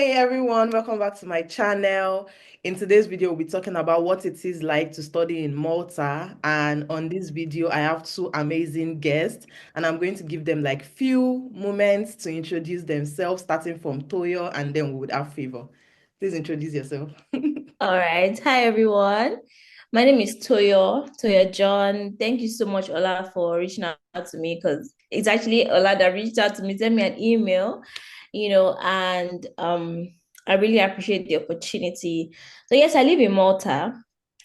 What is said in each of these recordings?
Hey everyone, welcome back to my channel. In today's video, we'll be talking about what it is like to study in Malta. And on this video, I have two amazing guests, and I'm going to give them like few moments to introduce themselves, starting from Toyo, and then we would have Favor. Please introduce yourself. All right. Hi, everyone. My name is Toyo John. Thank you so much, Ola, for reaching out to me because it's actually Ola that reached out to me, sent me an email, and I really appreciate the opportunity. So, yes, I live in Malta.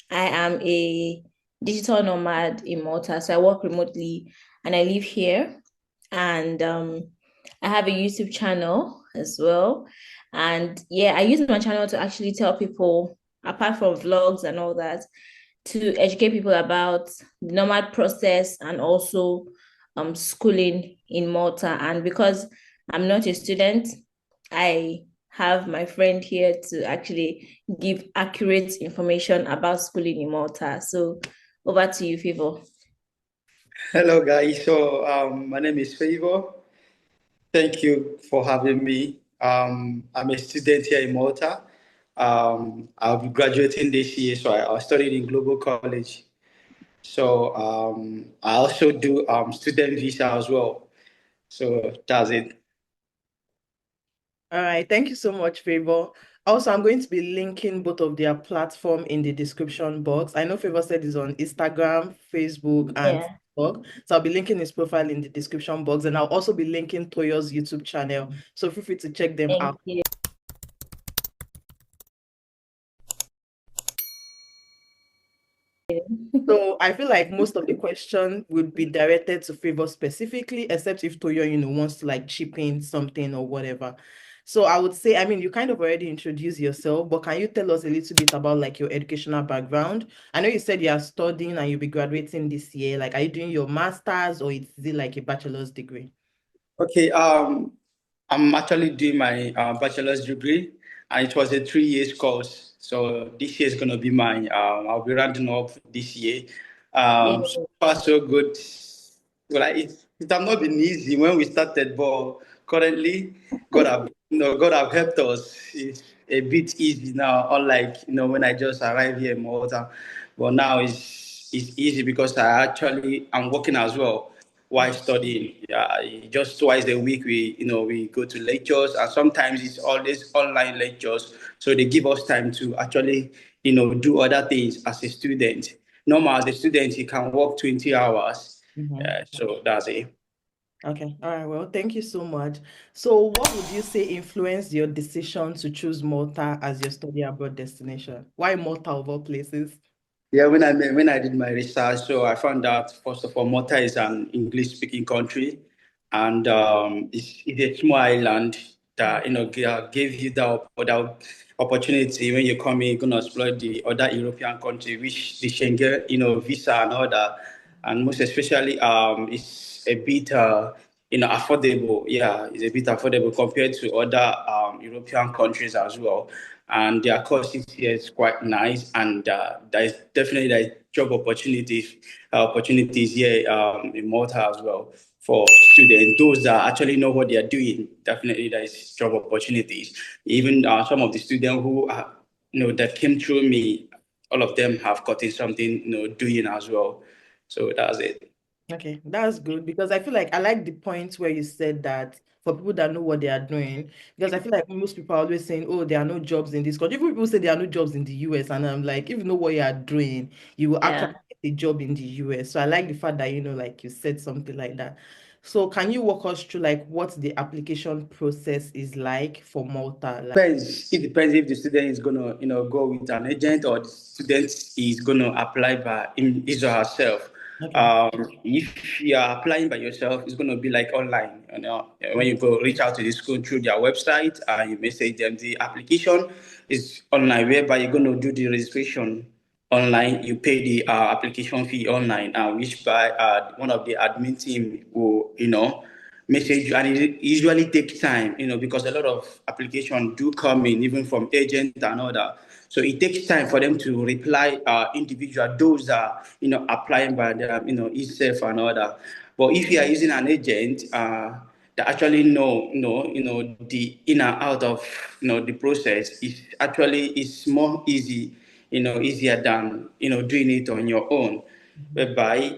I am a digital nomad in Malta. So, I work remotely and I live here. And I have a YouTube channel as well. And yeah, I use my channel to actually tell people, apart from vlogs and all that, to educate people about the nomad process and also schooling in Malta. And because I'm not a student, I have my friend here to actually give accurate information about schooling in Malta. So over to you, Favor. Hello, guys. My name is Favor. Thank you for having me. I'm a student here in Malta. I'll be graduating this year, so I studied in Global College. I also do student visa as well. So that's it. All right, thank you so much, Favor. Also, I'm going to be linking both of their platform in the description box. I know Favor said he's on Instagram, Facebook, and Yeah, TikTok. So I'll be linking his profile in the description box, and I'll also be linking Toyo's YouTube channel. So feel free to check them thank out. you. So I feel like most of the question would be directed to Favor specifically, except if Toyo, wants to like chip in something or whatever. So I would say, I mean, you kind of already introduced yourself, but can you tell us a little bit about like your educational background? I know you said you are studying and you'll be graduating this year. Like, are you doing your master's or is it like a bachelor's degree? Okay. I'm actually doing my bachelor's degree, and it was a 3 years course. So this year is gonna be mine. I'll be rounding up this year. Yeah, So far so good. Well, it have not been easy when we started, but currently, God have helped us. It's a bit easy now, unlike when I just arrived here in Malta. But now it's easy because I actually am working as well while Mm. studying. Just twice a week we go to lectures, and sometimes it's always online lectures. So they give us time to actually do other things as a student. Normal as a student, you can work 20 hours. Mhm. So that's it. Okay. All right. Well, thank you so much. So, what would you say influenced your decision to choose Malta as your study abroad destination? Why Malta of all places? Yeah, when I did my research, so I found out first of all, Malta is an English-speaking country, and it's a small island that gave you that opportunity when you come in, you're gonna explore the other European country, which the Schengen visa and all that, and most especially it's a bit affordable. Yeah, it's a bit affordable compared to other European countries as well, and their courses here is quite nice, and there is job opportunities here in Malta as well for students. Those that actually know what they are doing, definitely there is job opportunities. Even some of the students who that came through me, all of them have gotten something doing as well. So that's it. Okay, that's good because I feel like I like the point where you said that for people that know what they are doing, because I feel like most people are always saying, oh, there are no jobs in this country. Even people say there are no jobs in the US, and I'm like, if you know what you are doing, you will actually yeah. get a job in the US. So I like the fact that, like you said something like that. So can you walk us through like what the application process is like for Malta? Like, It depends if the student is gonna, go with an agent, or the student is gonna apply by his or herself. okay. If you are applying by yourself, it's gonna be like online. When you go reach out to the school through their website, you message them. The application is online, whereby you're gonna do the registration online. You pay the application fee online, which by one of the admin team will, message you, and it usually takes time, because a lot of applications do come in, even from agents and all that. So it takes time for them to reply individual, those that applying by their itself and all that. But if you are using an agent, that actually know the in and out of the process is actually is more easy, easier than doing it on your own, whereby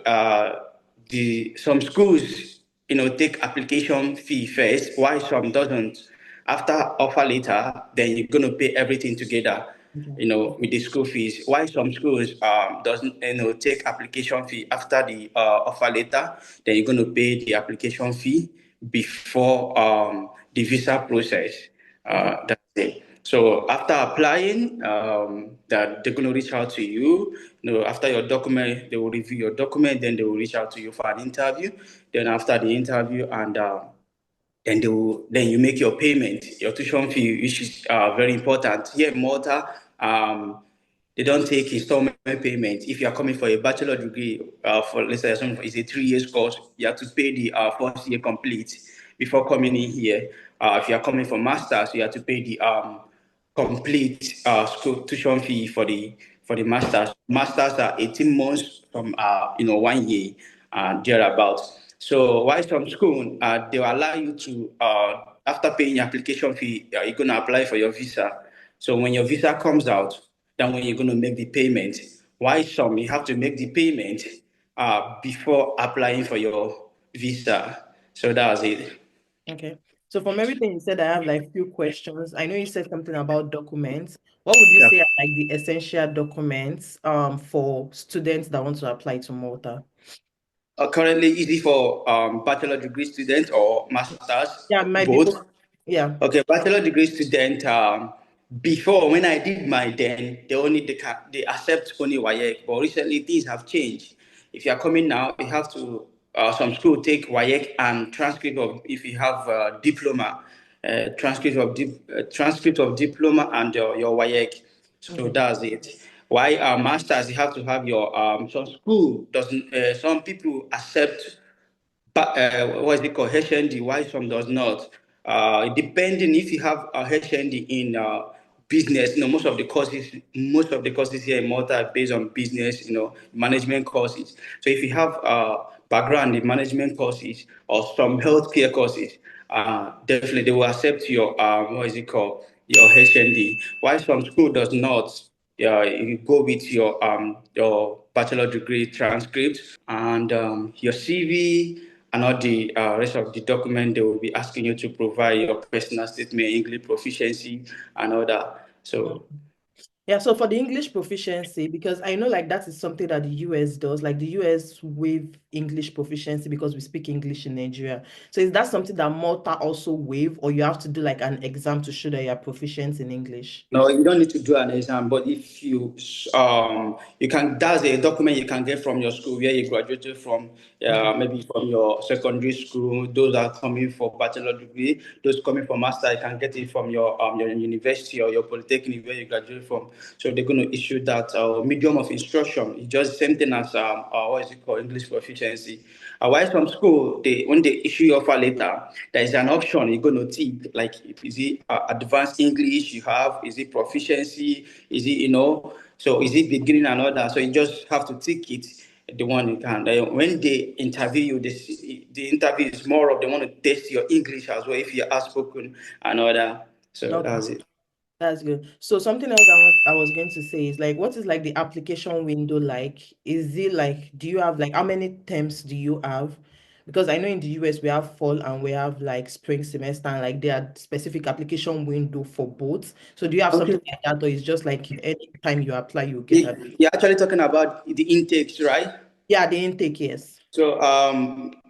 the some schools take application fee first, while some doesn't. After offer later, then you're gonna pay everything together, Okay. with the school fees. Why some schools doesn't take application fee after the offer letter, then you're going to pay the application fee before the visa process. Okay. That's it. So after applying, that they're going to reach out to you. After your document, they will review your document. Then they will reach out to you for an interview. Then after the interview, and then you make your payment, your tuition fee, which is very important. Here in Malta, they don't take installment payment. If you are coming for a bachelor degree, for let's say it's a 3 years course, you have to pay the first year complete before coming in here. If you are coming for masters, you have to pay the complete school tuition fee for the masters. Masters are 18 months from 1 year thereabouts. So while some school they will allow you to after paying your application fee, you're gonna apply for your visa. So when your visa comes out, then when you're gonna make the payment. Why some you have to make the payment before applying for your visa. So that's it. Okay. So from everything you said, I have like few questions. I know you said something about documents. What would you Yeah. say are like the essential documents for students that want to apply to Malta? Currently easy for bachelor degree students or masters, Yeah, it might be both. both. Yeah. Okay, bachelor degree student. Before when I did my then, they accept only WAEC, but recently things have changed. If you are coming now, you have to some school take WAEC and transcript of if you have diploma, transcript of diploma and your WAEC. So Okay. that's it. Why masters you have to have your some school doesn't some people accept what is it called HND, why some does not. Depending if you have a HND in business, most of the courses here in Malta are based on business, management courses. So if you have background in management courses or some healthcare courses, definitely they will accept your what is it called, your HND. Why some school does not, you go with your bachelor degree transcript and your CV and all the rest of the document. They will be asking you to provide your personal statement, English proficiency, and all that. So Yeah, so for the English proficiency, because I know like that is something that the US does, like the US waive English proficiency because we speak English in Nigeria. So is that something that Malta also waive, or you have to do like an exam to show that you're proficient in English? no, you don't need to do an exam, but if you can, that's a document you can get from your school where you graduated from, Okay. maybe from your secondary school. Those are coming for bachelor degree. Those coming for master, you can get it from your university or your polytechnic where you graduated from. So they're going to issue that medium of instruction. It's just the same thing as what is it called, English proficiency. While some school, when they issue your offer letter, there is an option you're going to tick, like is it advanced English you have, is it proficiency, is it so is it beginning and all that. So you just have to tick it, the one you can. When they interview you, the interview is more of they want to test your English as well if you're outspoken and all that. So Okay. that's it. That's good. So something else I was going to say is like, what is like the application window like? Is it like, do you have like, how many terms do you have? Because I know in the US we have fall and we have like spring semester, and like there are specific application window for both. So do you have Okay. something like that, or it's just like any time you apply, you get You- that? You're actually talking about the intakes, right? Yeah, the intake, yes. So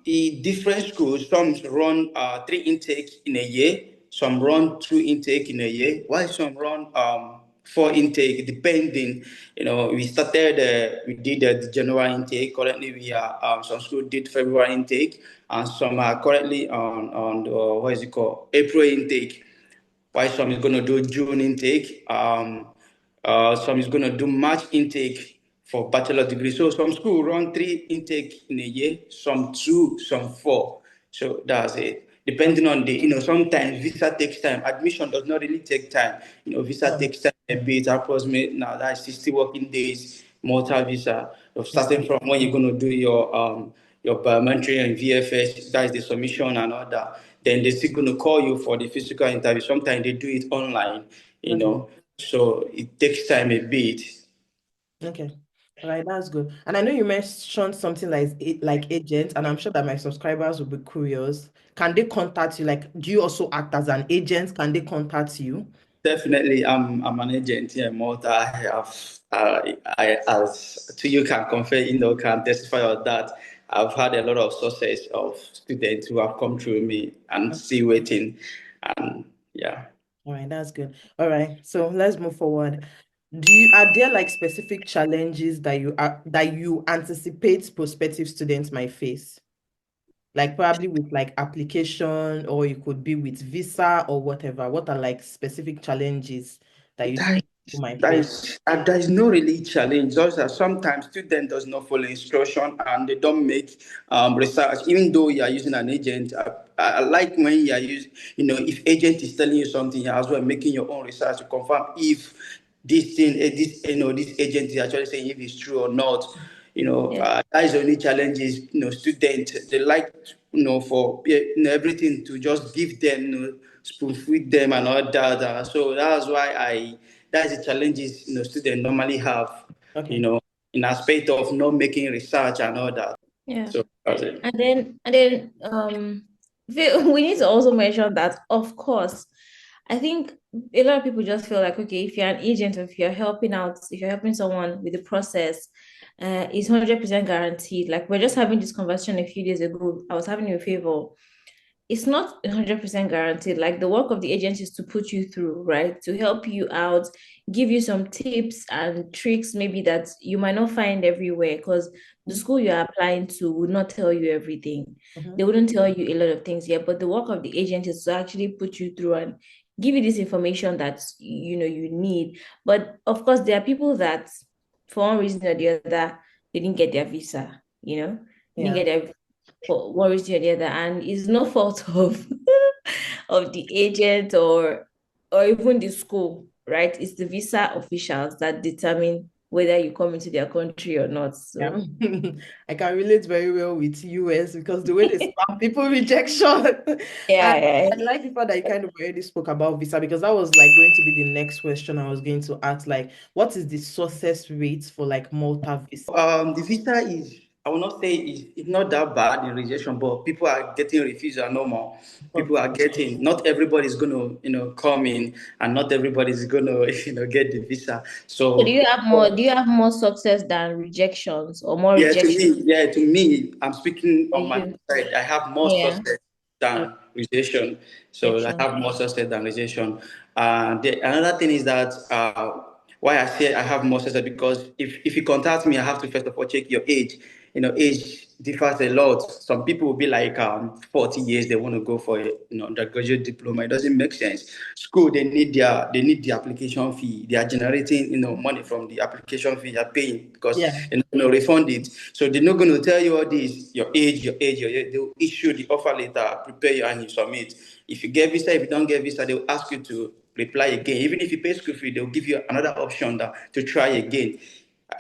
the different schools, some run three intake in a year, some run two intake in a year, while some run four intake, depending. We did the January intake. Currently, we are some school did February intake, and some are currently on what is it called, April intake, while some is going to do June intake, some is going to do March intake for bachelor degree. So some school run three intake in a year, some two, some four. So that's it. Okay. Depending on sometimes visa takes time. Admission does not really take time. Visa Yeah. takes time a bit, approximately now that's 60 working days, Malta visa. Yeah. Starting from when you're going to do your biometry and VFS, that is the submission and all that. then they're still going to call you for the physical interview. Sometimes they do it online, you Okay. know, so it takes time a bit. Okay. All right, that's good. And I know you mentioned something like agents, and I'm sure that my subscribers will be curious. Can they contact you? Like, do you also act as an agent? Can they contact you? Definitely, I'm an agent here in Malta. I have, I as to you can confirm, can testify of that. I've had a lot of success of students who have come through me and still waiting, and yeah. All right, that's good. All right, so let's move forward. Are there like specific challenges that you anticipate prospective students might face? Like probably with like application, or it could be with visa or whatever. What are like specific challenges that you That think you might that face? is that is no really challenge. Just that sometimes student does not follow instruction and they don't make research. Even though you are using an agent, I like when you are using, if agent is telling you something, you are as well making your own research to confirm if this thing, this this agent is actually saying if it's true or not. Yeah. That is the only challenge is students they like for everything to just give them spoon feed them and all that. So that's why that's the challenges students normally have. You Okay. know, in aspect of not making research and all that. Yeah. So that's it. We need to also mention that, of course, I think a lot of people just feel like, okay, if you're an agent or if you're helping out, if you're helping someone with the process, it's 100% guaranteed. Like we're just having this conversation a few days ago. I was having you a favor. It's not 100% guaranteed. Like the work of the agency is to put you through, right? To help you out, give you some tips and tricks maybe that you might not find everywhere because the school you're applying to would not tell you everything. They Mhm. wouldn't tell you a lot of things yet, but the work of the agent is to actually put you through and give you this information that you need. But of course, there are people that for one reason or the other, they didn't get their visa, they didn't Yeah. get their for one reason or the other, and it's no fault of of the agent or even the school, right? It's the visa officials that determine whether you come into their country or not. Yeah. So I can relate very well with US because the way they spam people rejection. yeah, And yeah, I like the fact that you kind of already spoke about visa because that was like going to be the next question I was going to ask. Like, what is the success rate for like Malta visa? The visa is, I will not say it's not that bad in rejection, but people are getting refusal no more. People are getting, not everybody is going to, come in, and not everybody is going to, get the visa. so So, do you have more success than rejections or more to rejection me, I'm speaking for on my you? side. I have more Yeah, success than rejection. So I rejection. have more success than rejection. Another thing is that why I say I have more success because if you contact me, I have to first of all check your age. Age differs a lot. Some people will be like 40 years, they want to go for a undergraduate diploma. It doesn't make sense. School, they need the application fee. They are generating money from the application fee you're paying because Yeah. refund it. So they're not going to tell you all this, your age. They'll issue the offer letter, prepare you, and you submit. If you get visa, if you don't get visa, they'll ask you to reply again. Even if you pay school fee, they'll give you another option to try again.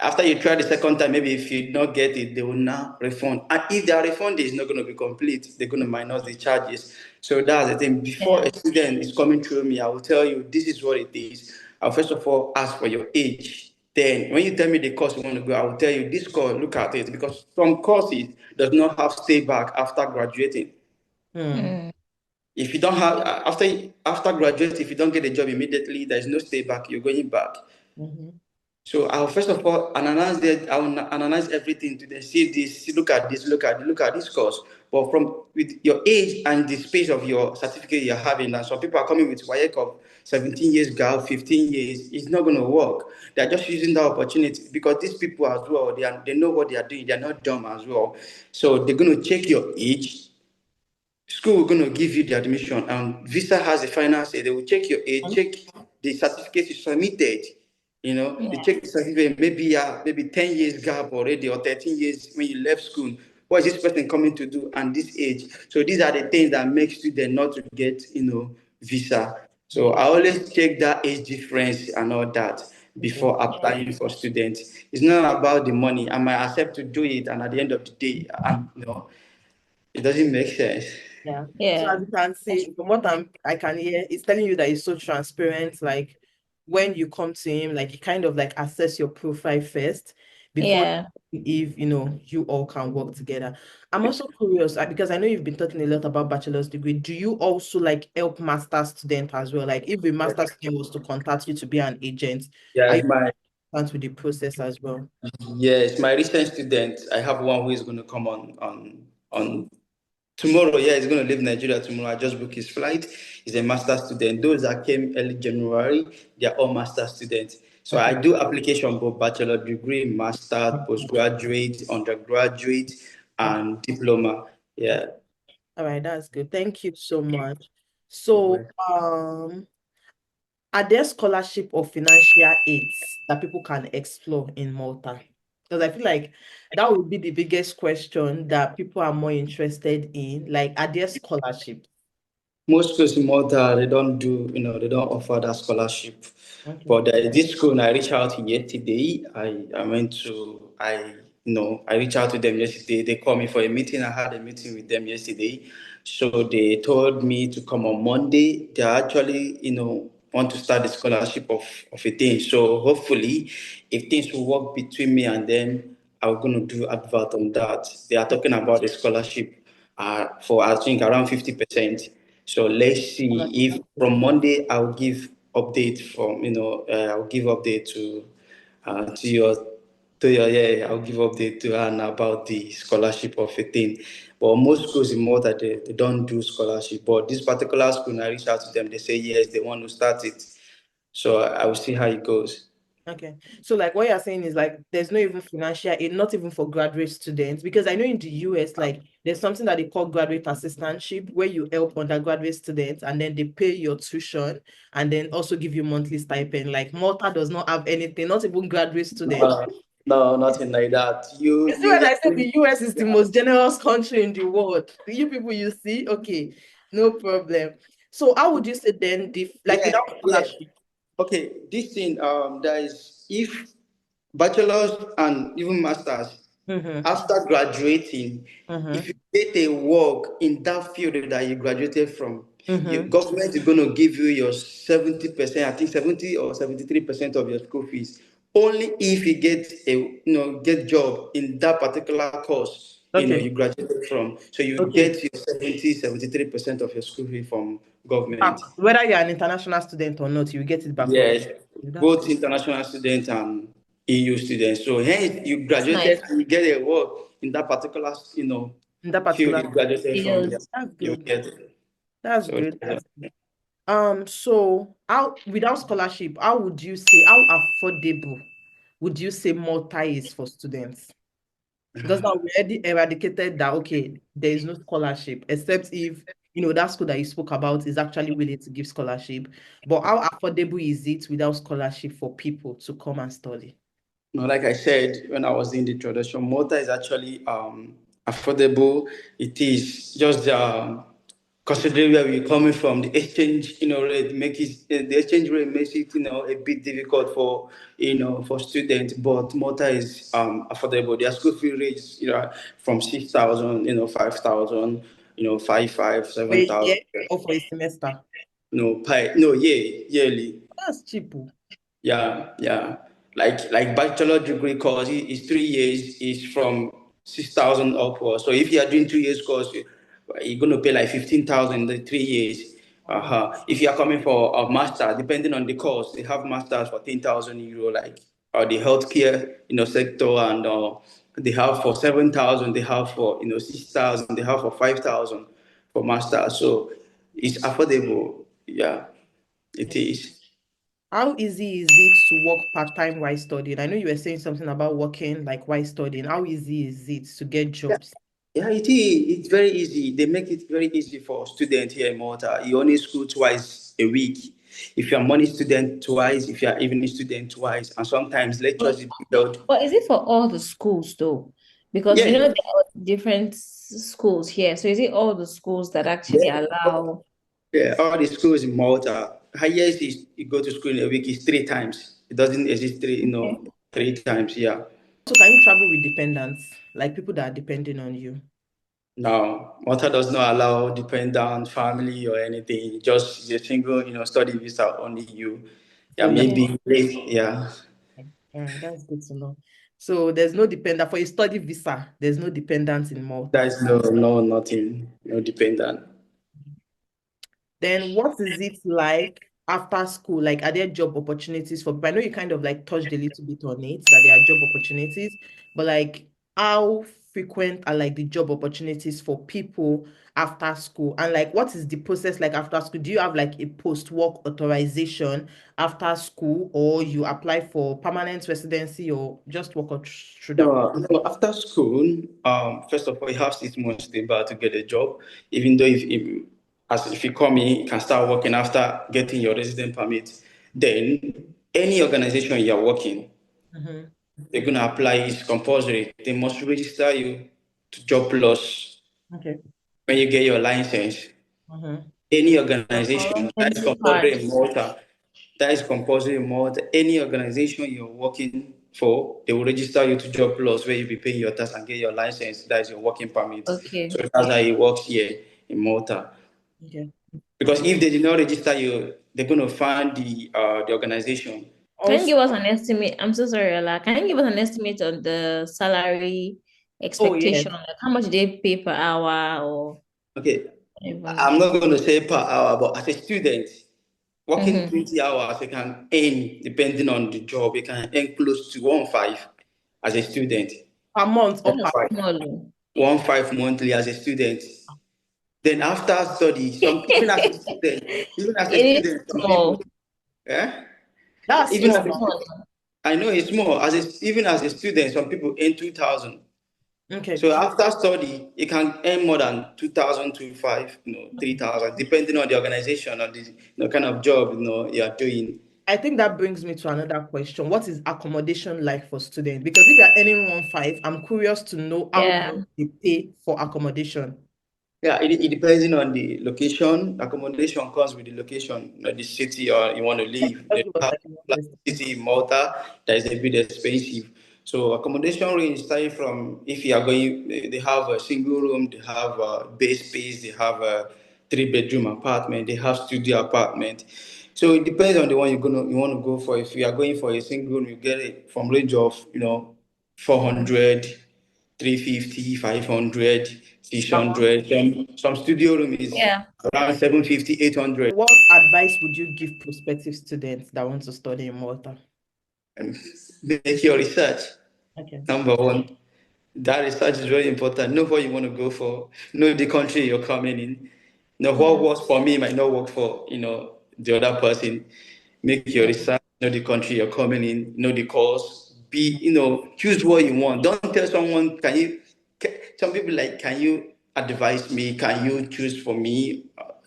After you try the second time, maybe if you don't get it, they will now refund. And if their refund is not going to be complete, they're going to minus the charges. So that's the thing. Before Yeah, a student is coming through me, I will tell you this is what it is. I'll first of all ask for your age. Then when you tell me the course you want to go, I will tell you this course, look at it. Because some courses does not have stay back after graduating. Hmm. mm, If you don't have after graduating, if you don't get a job immediately, there is no stay back, you're going back. Mhm. So I'll first of all analyze that. I will analyze everything to then see this, look at this, look at this course. But from with your age and the space of your certificate you're having, and some people are coming with WAEC of 17 years, girl, 15 years. It's not going to work. They're just using that opportunity because these people as well, they know what they are doing. They're not dumb as well. So they're going to check your age. School going to give you the admission, and visa has the final say. They will check your age, check the certificate you submitted. They yeah, check the certificate. Maybe 10 years gap already, or 13 years when you left school. What is this person coming to do and this age? So these are the things that make students not to get visa. So I always check that age difference and all that Okay. before applying for students. It's not about the money. I might accept to do it, and at the end of the day, it doesn't make sense. Yeah. So Yeah. as you can see, from what I can hear, it's telling you that he's so transparent. Like when you come to him, like he kind of like assess your profile first before Yeah. if you all can work together. I'm also curious because I know you've been talking a lot about bachelor's degree. Do you also like help master student as well? Like if a master student was to contact you to be an agent, are Yes, you my with the process as well? yes, my recent student. I have one who is going to come on tomorrow. Yeah, he's going to leave Nigeria tomorrow. I just booked his flight. He's a master student. Those that came early January, they are all master students. So I Okay. do application for bachelor degree, master, postgraduate, undergraduate, Okay. and diploma. Yeah. All right, that's good. Thank you so much. So, are there scholarship or financial aids that people can explore in Malta? Because I feel like that would be the biggest question that people are more interested in. Like, are there scholarships? Most schools in Malta, they don't do, they don't offer that scholarship. Okay. But there is this school, and I reached out yesterday. I reached out to them yesterday. They called me for a meeting. I had a meeting with them yesterday. So they told me to come on Monday. They actually, want to start the scholarship of a thing. So hopefully, if things will work between me and them, I'm going to do advert on that. They are talking about the scholarship for, I think, around 50%. So let's see if from Monday I'll give update from I'll give update to your yeah, I'll give update to Anna about the scholarship of a thing. But most schools in Malta they don't do scholarship. But this particular school, I reach out to them, they say yes, they want to start it. So I will see how it goes. Okay. So like what you're saying is like there's no even financial aid, not even for graduate students, because I know in the US, like there's something that they call graduate assistantship where you help undergraduate students and then they pay your tuition and then also give you monthly stipend. Like Malta does not have anything, not even graduate students. No, no, nothing like that. You see You when I just said the US is the most generous country in the world. You people you see, okay, no problem. So how would you say then the like yeah, without yeah. scholarship? Okay, this thing, there is, if bachelor's and even masters, Mm-hmm. after graduating, if Mm-hmm. you get a work in that field that you graduated from, your Mm-hmm. government is going to give you your 70%, I think 70 or 73% of your school fees. Only if you get get job in that particular course, Okay. you graduated from. So you Okay. get your 73% of your school fee from government. Back. Whether you're an international student or not, you get it back from. Yes, That's both good. international students and EU students. So hence you It's nice. graduated and you get a work in that particular, In that field particular. you graduated from. Yeah, Videos. That's you good. get it. That's So good. That's good. So how without scholarship, how would you say how affordable would you say Malta is for students? Because now we already eradicated that, okay, there is no scholarship, except if that school that you spoke about is actually willing to give scholarship. But how affordable is it without scholarship for people to come and study? no, like I said when I was in the introduction, Malta is actually affordable. It is just considering where we're coming from, the exchange, rate make it the exchange rate makes it a bit difficult for for students. But Malta is affordable. Their school fee rates from 6,000, 5,000, five For a seven year thousand. or for a semester? No, yearly. That's cheap. Oh. Yeah, yeah. Like bachelor degree course is 3 years is from 6,000 upwards. So if you are doing 2 years course, you're gonna pay like 15,000 in the 3 years. Oh, If you are coming for a master, depending on the course, they have masters for 10,000 euro, like the healthcare sector, and they have for 7,000, they have for 6,000, they have for 5,000 for master. So it's affordable. Yeah, it is. how easy is it to work part-time while studying? I know you were saying something about working like while studying. How easy is it to get Yeah, jobs? yeah, it is. It's very easy. They make it very easy for students here in Malta. You only school twice a week. If you're money student twice, if you're evening student twice, and sometimes lectures But, is held. but is it for all the schools though? Because Yeah, there are different schools here. So is it all the schools that actually yeah, allow? yeah. All the schools in Malta, highest is you go to school in a week is 3 times. It doesn't exist Okay. 3 times. Yeah. So can you travel with dependents, like people that are depending on you? No, Malta does not allow dependent family or anything. Just a single, study visa only you. Yeah, So Okay. maybe yeah. all right, that's good to know. So there's no dependent for a study visa. There's no dependent in There Malta. is no nothing, no dependent. Then what is it like after school? Like, are there job opportunities for people? I know you kind of like touched a little bit on it, that there are job opportunities, but like how frequent are like the job opportunities for people after school? And like what is the process like after school? Do you have like a post-work authorization after school, or you apply for permanent residency, or just walk through that process? No, after school, first of all, you have 6 months stable to get a job. Even though if you come in, you can start working after getting your resident permit. Then any organization you're working, Mhm. they're gonna apply is compulsory. They must register you to Job Plus Okay. when you get your license. Mhm. Any Or organization that is residency card. compulsory in Malta, that is compulsory in Malta. Any organization you're working for, they will register you to Job Plus where you'll be paying your tax and get your license. That is your working permit. So Okay. that's how it works here in Malta. Okay. Because if they did not register you, they're going to find the organization. Can you Also, give us an estimate? I'm so sorry, Ola. Can you give us an estimate on the salary oh yes. expectation? Like how much they pay per hour or Okay, whatever? I'm not going to say per hour, but as a student, working Mm-hmm. 20 hours, you can earn, depending on the job, you can earn close to 1.5 as a student. Per month or per That's 1.5. small. 1.5 monthly as a student. Then after study, even as a student, It is some people, small. yeah, that's even small as a now. student, I know it's more. Even as a student, some people earn 2,000. Okay. So after study, you can earn more than 2,000 to 5, 3,000, depending on the organization or the kind of job you are doing. I think that brings me to another question. What is accommodation like for students? Because if you're earning 1.5, I'm curious to know how Yeah. much they pay for accommodation. Yeah, it depends on the location. Accommodation comes with the location, the city or you want to live. You That's what have I like understand. city in Malta that is a bit expensive. So accommodation range starting from if you are going, they have a single room, they have a base space, they have a 3 bedroom apartment, they have studio apartment. So it depends on the one you want to go for. If you are going for a single room, you get it from range of 400, 350, 500, six Per month. hundred. Some studio room is Yeah. around 750, 800. What advice would you give prospective students that want to study in Malta? And make your research. Okay. Number one, that research is very important. Know what you want to go for. Know the country you're coming in. Know what Yeah. works for me might not work for the other person. Make your Yeah. research. Know the country you're coming in. Know the course. Choose what you want. Don't tell someone. Some people like, can you advise me? Can you choose for me?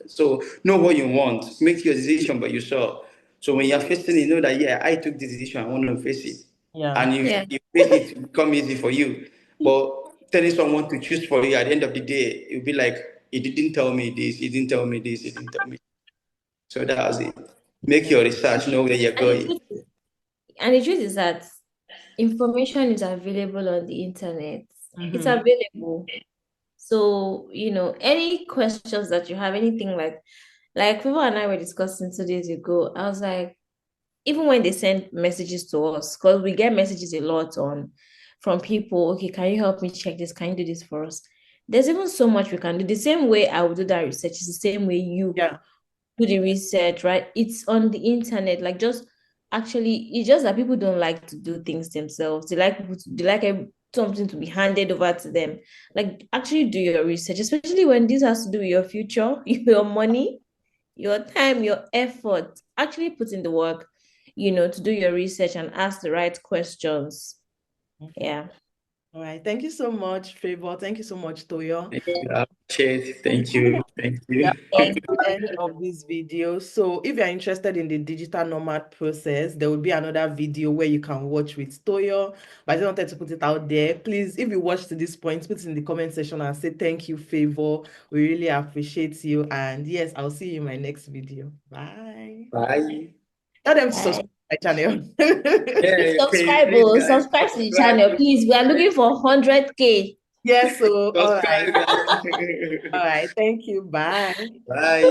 So know what you want. Make your decision by yourself. So when you're facing it, know that yeah, I took this decision. I want to face it, Yeah. and if Yeah. you face it, it become easy for you. But telling someone to choose for you at the end of the day, it'll be like, he didn't tell me this, he didn't tell me this, he didn't tell me. So that's it. Make Yeah. your research, know where you're And the going. truth is, and the truth is that information is available on the internet. It's Mm-hmm. available. So, any questions that you have, anything like Viva and I were discussing 2 days ago, I was like, even when they send messages to us, because we get messages a lot on from people, okay, can you help me check this? Can you do this for us? There's even so much we can do. The same way I would do that research is the same way you Yeah. do the research, right? It's on the internet. Like just actually, it's just that people don't like to do things themselves. They like something to be handed over to them. Like actually do your research, especially when this has to do with your future, your money, your time, your effort. Actually put in the work, to do your research and ask the right questions. Okay. Yeah. All right. Thank you so much, Favor. Thank you so much, Toyo. Thank you. I appreciate it. Thank you. Thank We you. have come to the end of this video. So if you're interested in the digital nomad process, there will be another video where you can watch with Toyo. But I just wanted to put it out there. Please, if you watched to this point, put it in the comment section and say thank you, Favor. We really appreciate you. And yes, I'll see you in my next video. Bye. Bye. Tell them to Bye. subscribe to my channel. Yeah, please, Subscribe, please, guys, subscribe to the subscribe channel, to please. We are looking for 100K. Yes, so all right. Subscribe, All guys. right. Thank you. Bye. Bye.